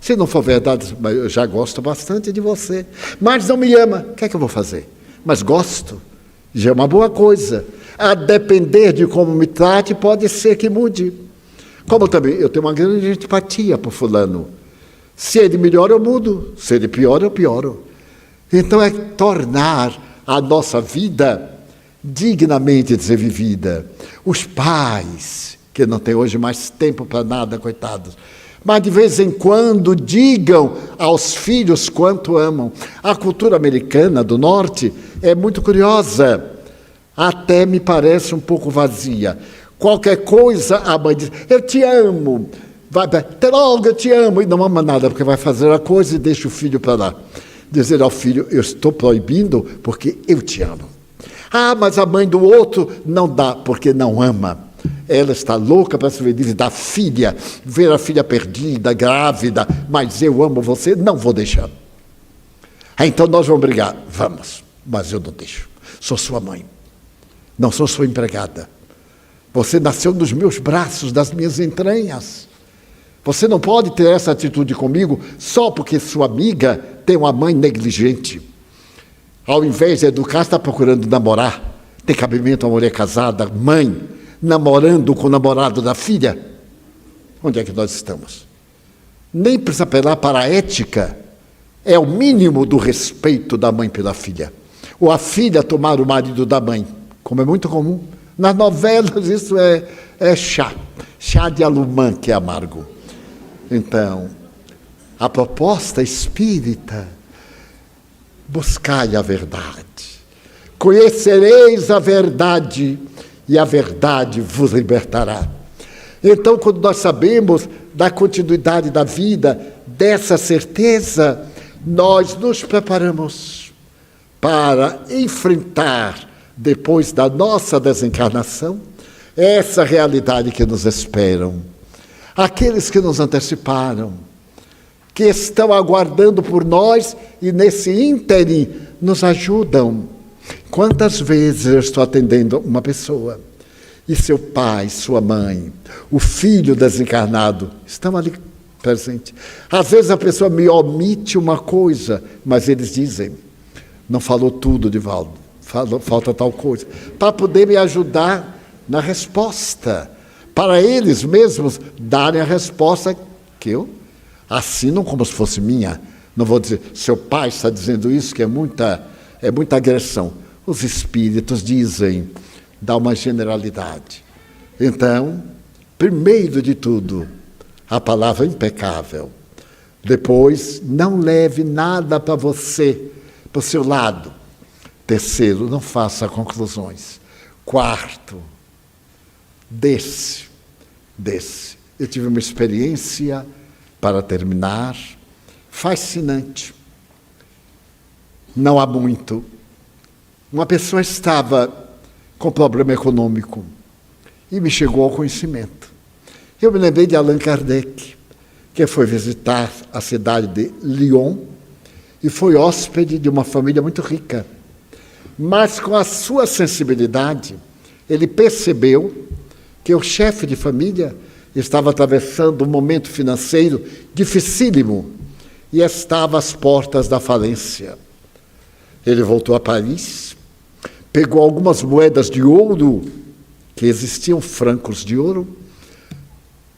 Se não for verdade, eu já gosto bastante de você. Mas não me ama, o que é que eu vou fazer? Mas gosto, já é uma boa coisa. A depender de como me trate, pode ser que mude. Como também, eu tenho uma grande antipatia por fulano. Se ele melhora, eu mudo. Se ele piora, eu pioro. Então é tornar a nossa vida dignamente de ser vivida. Os pais, que não têm hoje mais tempo para nada, coitados, mas de vez em quando digam aos filhos quanto amam. A cultura americana do norte é muito curiosa, até me parece um pouco vazia. Qualquer coisa, a mãe diz, eu te amo, vai, até logo eu te amo, e não ama nada, porque vai fazer a coisa e deixa o filho para lá. Dizer ao filho, eu estou proibindo porque eu te amo. Ah, mas a mãe do outro não dá, porque não ama. Ela está louca para se ver da filha, ver a filha perdida, grávida, mas eu amo você, não vou deixar. Então nós vamos brigar. Vamos, mas eu não deixo. Sou sua mãe, não sou sua empregada. Você nasceu nos meus braços, das minhas entranhas. Você não pode ter essa atitude comigo só porque sua amiga tem uma mãe negligente. Ao invés de educar, está procurando namorar. Tem cabimento uma mulher casada, mãe, namorando com o namorado da filha? Onde é que nós estamos? Nem precisa apelar para a ética. É o mínimo do respeito da mãe pela filha. Ou a filha tomar o marido da mãe, como é muito comum. Nas novelas isso é chá de alumã que é amargo. Então, a proposta espírita, buscai a verdade, conhecereis a verdade e a verdade vos libertará. Então, quando nós sabemos da continuidade da vida, dessa certeza, nós nos preparamos para enfrentar, depois da nossa desencarnação, essa realidade que nos esperam. Aqueles que nos anteciparam, que estão aguardando por nós e nesse ínterim nos ajudam. Quantas vezes eu estou atendendo uma pessoa e seu pai, sua mãe, o filho desencarnado estão ali presentes. Às vezes a pessoa me omite uma coisa, mas eles dizem, não falou tudo, Divaldo, falta tal coisa, para poder me ajudar na resposta, para eles mesmos darem a resposta que eu assinam como se fosse minha. Não vou dizer, seu pai está dizendo isso, que é muita agressão. Os espíritos dizem, dá uma generalidade. Então, primeiro de tudo, a palavra impecável. Depois, não leve nada para você, para o seu lado. Terceiro, não faça conclusões. Quarto, desce. Eu tive uma experiência, para terminar, fascinante. Não há muito. Uma pessoa estava com problema econômico e me chegou ao conhecimento. Eu me lembrei de Allan Kardec, que foi visitar a cidade de Lyon e foi hóspede de uma família muito rica. Mas com a sua sensibilidade, ele percebeu que o chefe de família estava atravessando um momento financeiro dificílimo e estava às portas da falência. Ele voltou a Paris, pegou algumas moedas de ouro, que existiam francos de ouro,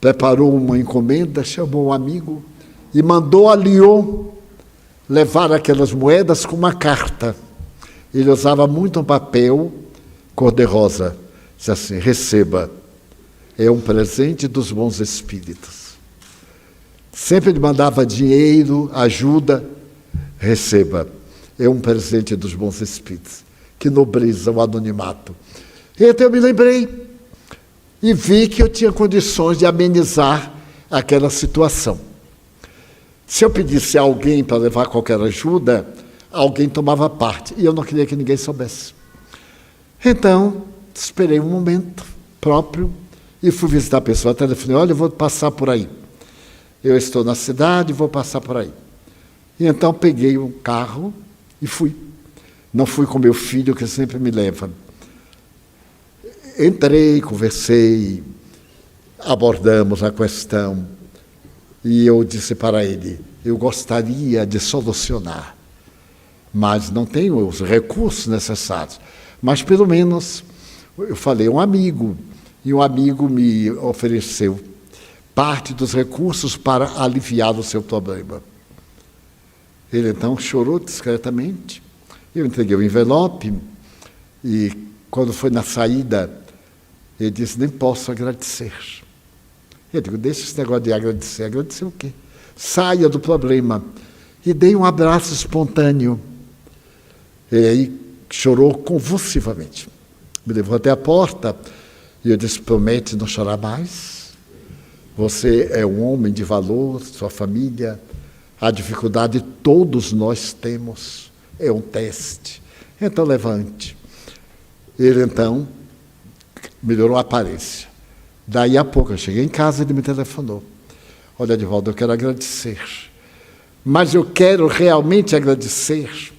preparou uma encomenda, chamou um amigo e mandou a Lyon levar aquelas moedas com uma carta. Ele usava muito um papel cor-de-rosa. Diz assim: receba, é um presente dos bons espíritos. Sempre ele mandava dinheiro, ajuda, receba, é um presente dos bons espíritos. Que nobreza o anonimato. Então eu me lembrei e vi que eu tinha condições de amenizar aquela situação. Se eu pedisse a alguém para levar qualquer ajuda, alguém tomava parte, e eu não queria que ninguém soubesse. Então, esperei um momento próprio e fui visitar a pessoa. Telefonei: olha, eu vou passar por aí. Eu estou na cidade, vou passar por aí. E então peguei um carro e fui. Não fui com meu filho, que sempre me leva. Entrei, conversei, abordamos a questão e eu disse para ele: eu gostaria de solucionar, mas não tenho os recursos necessários. Mas pelo menos, eu falei, um amigo, e um amigo me ofereceu parte dos recursos para aliviar o seu problema. Ele então chorou discretamente, eu entreguei o envelope e quando foi na saída, ele disse: nem posso agradecer. Eu digo: deixa esse negócio de agradecer. Agradecer o quê? Saia do problema. E dei um abraço espontâneo. E aí chorou convulsivamente. Me levou até a porta e eu disse: promete não chorar mais? Você é um homem de valor, sua família, a dificuldade todos nós temos. É um teste. Então levante. Ele então melhorou a aparência. Daí a pouco eu cheguei em casa e ele me telefonou: olha, Divaldo, eu quero agradecer, mas eu quero realmente agradecer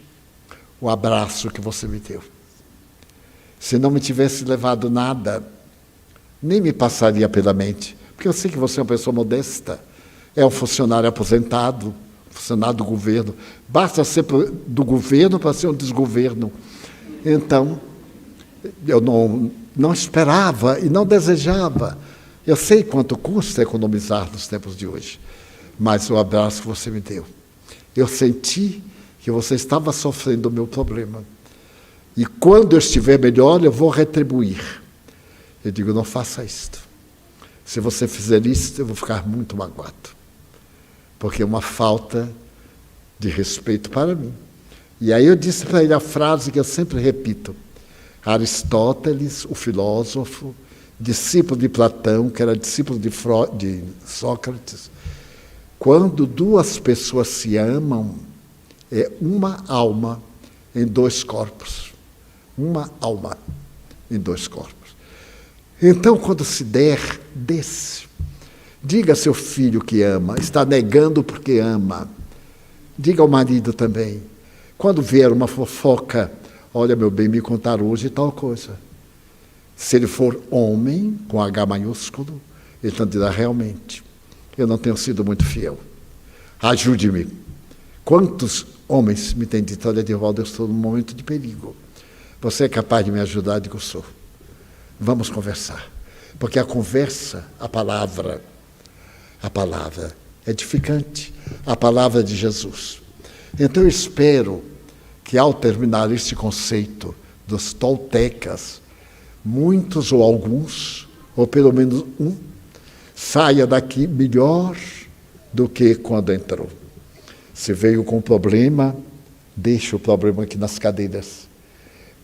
o abraço que você me deu. Se não me tivesse levado nada, nem me passaria pela mente, porque eu sei que você é uma pessoa modesta, é um funcionário aposentado, funcionário do governo. Basta ser do governo para ser um desgoverno. Então, eu não esperava e não desejava. Eu sei quanto custa economizar nos tempos de hoje, mas o abraço que você me deu, eu senti que você estava sofrendo o meu problema. E quando eu estiver melhor, eu vou retribuir. Eu digo: não faça isto. Se você fizer isso, eu vou ficar muito magoado, porque é uma falta de respeito para mim. E aí eu disse para ele a frase que eu sempre repito: Aristóteles, o filósofo, discípulo de Platão, que era discípulo de Sócrates, quando duas pessoas se amam, é uma alma em dois corpos. Uma alma em dois corpos. Então, quando se der, desse. Diga a seu filho que ama, está negando porque ama. Diga ao marido também. Quando vier uma fofoca: olha, meu bem, me contaram hoje tal coisa. Se ele for homem, com H maiúsculo, ele então dirá: realmente, eu não tenho sido muito fiel. Ajude-me. Quantos homens me têm dito: olha, Divaldo, eu estou num momento de perigo. Você é capaz de me ajudar? Digo: sou. Vamos conversar. Porque a conversa, a palavra é edificante. A palavra de Jesus. Então eu espero que ao terminar este conceito dos toltecas, muitos ou alguns, ou pelo menos um, saia daqui melhor do que quando entrou. Se veio com problema, deixe o problema aqui nas cadeiras,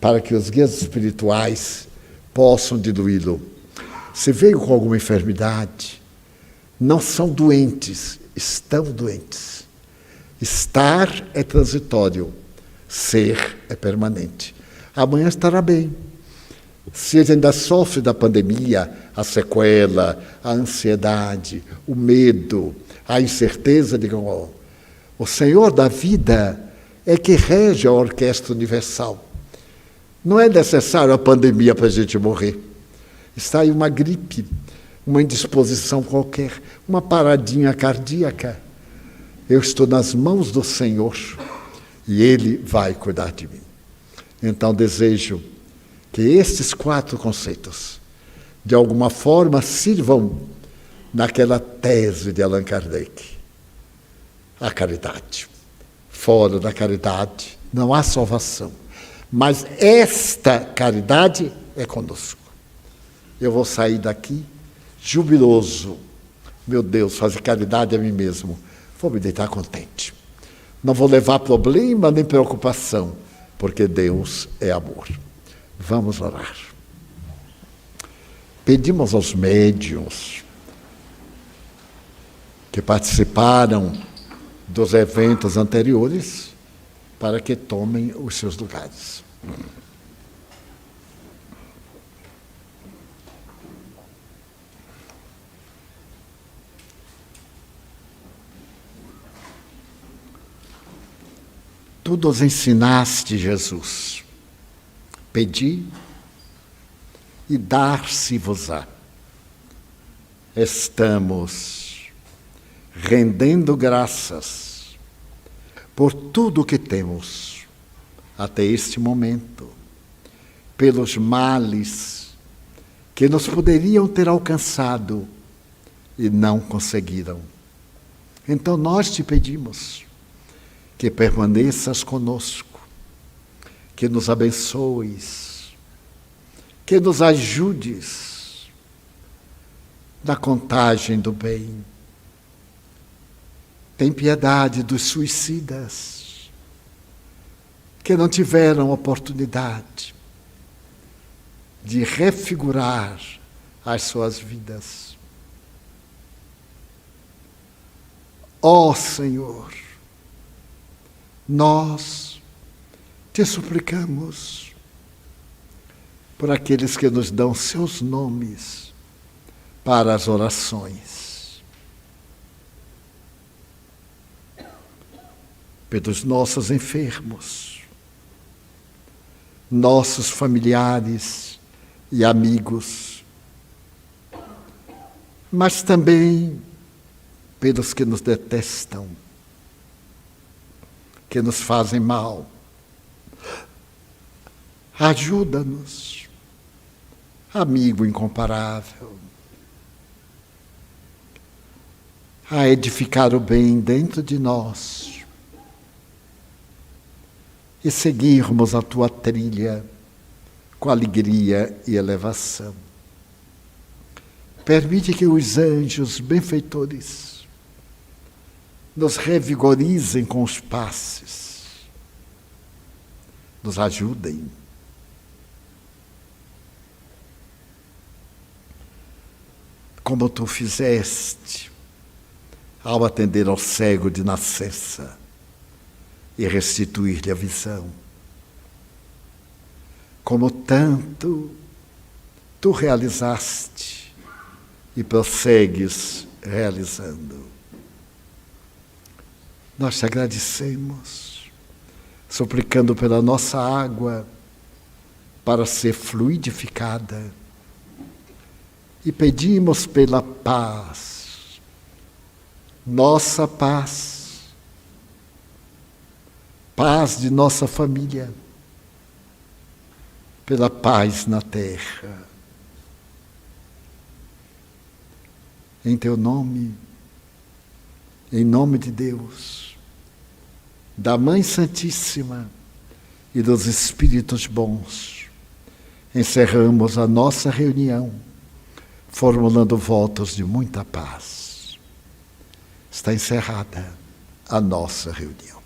para que os guias espirituais possam diluí-lo. Se veio com alguma enfermidade, não são doentes, estão doentes. Estar é transitório, ser é permanente. Amanhã estará bem. Se ele ainda sofre da pandemia, a sequela, a ansiedade, o medo, a incerteza, digam: ó, o Senhor da vida é que rege a orquestra universal. Não é necessário a pandemia para a gente morrer. Está aí uma gripe, uma indisposição qualquer, uma paradinha cardíaca. Eu estou nas mãos do Senhor e Ele vai cuidar de mim. Então desejo que estes 4 conceitos, de alguma forma, sirvam naquela tese de Allan Kardec. A caridade. Fora da caridade não há salvação. Mas esta caridade é conosco. Eu vou sair daqui jubiloso. Meu Deus, fazer caridade a mim mesmo. Vou me deitar contente. Não vou levar problema nem preocupação, porque Deus é amor. Vamos orar. Pedimos aos médiuns que participaram dos eventos anteriores para que tomem os seus lugares. Tu nos ensinaste, Jesus, pedi e dar-se-vos-á. Estamos rendendo graças por tudo o que temos até este momento, pelos males que nos poderiam ter alcançado e não conseguiram. Então nós te pedimos que permaneças conosco, que nos abençoes, que nos ajudes na contagem do bem. Tem piedade dos suicidas que não tiveram oportunidade de refigurar as suas vidas. Ó Senhor, nós te suplicamos por aqueles que nos dão seus nomes para as orações, pelos nossos enfermos, nossos familiares e amigos, mas também pelos que nos detestam, que nos fazem mal. Ajuda-nos, amigo incomparável, a edificar o bem dentro de nós e seguirmos a tua trilha com alegria e elevação. Permite que os anjos benfeitores nos revigorizem com os passes, nos ajudem. Como tu fizeste ao atender ao cego de nascença e restituir-lhe a visão. Como tanto tu realizaste e prossegues realizando. Nós te agradecemos, suplicando pela nossa água para ser fluidificada e pedimos pela paz, nossa paz, paz de nossa família, pela paz na terra. Em teu nome, em nome de Deus, da Mãe Santíssima e dos Espíritos bons, encerramos a nossa reunião, formulando votos de muita paz. Está encerrada a nossa reunião.